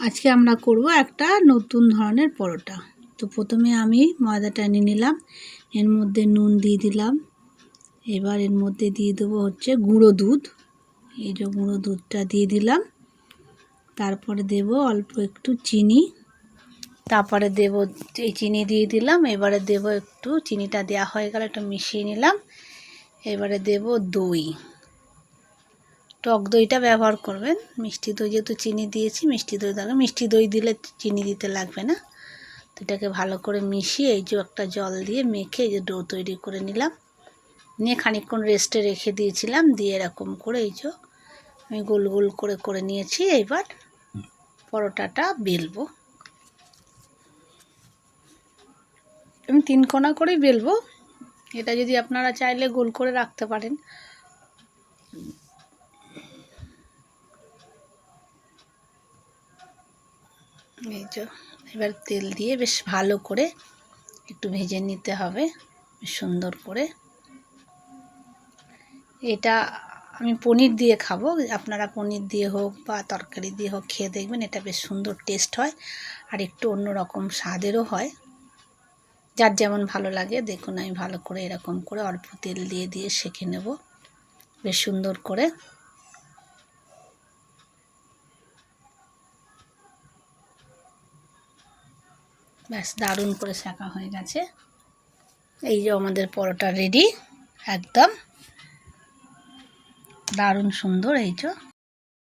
আজকে আমরা করব একটা নতুন ধরনের পরোটা। তো প্রথমে আমি ময়দাটা নিয়ে নিলাম, এর মধ্যে নুন দিয়ে দিলাম। এবার এর মধ্যে দিয়ে দেবো হচ্ছে গুঁড়ো দুধ। এই যে গুঁড়ো দুধটা দিয়ে দিলাম। তারপরে দেব অল্প একটু চিনি। তারপরে দেব এই চিনি দিয়ে দিলাম। এবারে দেব একটু, চিনিটা দেওয়া হয়ে গেলে একটু মিশিয়ে নিলাম। এবারে দেব দই। টক দইটা ব্যবহার করবেন, মিষ্টি দই যেহেতু চিনি দিয়েছি মিষ্টি দই দেবেন। মিষ্টি দই দিলে চিনি দিতে লাগবে না। তো এটাকে ভালো করে মিশিয়ে এই যে একটা জল দিয়ে মেখে এই যে ডো তৈরি করে নিলাম। নিয়ে খানিকক্ষণ রেস্টে রেখে দিয়েছিলাম। দিয়ে এরকম করে এই যে আমি গোল গোল করে করে নিয়েছি। এবার পরোটাটা বেলবো। আমি 3 কোনা করেই বেলবো। এটা যদি আপনারা চাইলে গোল করে রাখতে পারেন। এই যে এবার তেল দিয়ে বেশ ভালো করে একটু ভেজে নিতে হবে বেশ সুন্দর করে। এটা আমি পনির দিয়ে খাবো, আপনারা পনির দিয়ে হোক বা তরকারি দিয়ে হোক খেয়ে দেখবেন, এটা বেশ সুন্দর টেস্ট হয় আর একটু অন্যরকম স্বাদেরও হয়। যার যেমন ভালো লাগে। দেখুন আমি ভালো করে এরকম করে অল্প তেল দিয়ে দিয়ে সেঁকে নেব বেশ সুন্দর করে। ব্যাস দারুণ করে সেঁকা হয়ে গেছে। এই যে আমাদের পরোটা রেডি, একদম দারুণ সুন্দর। এই যে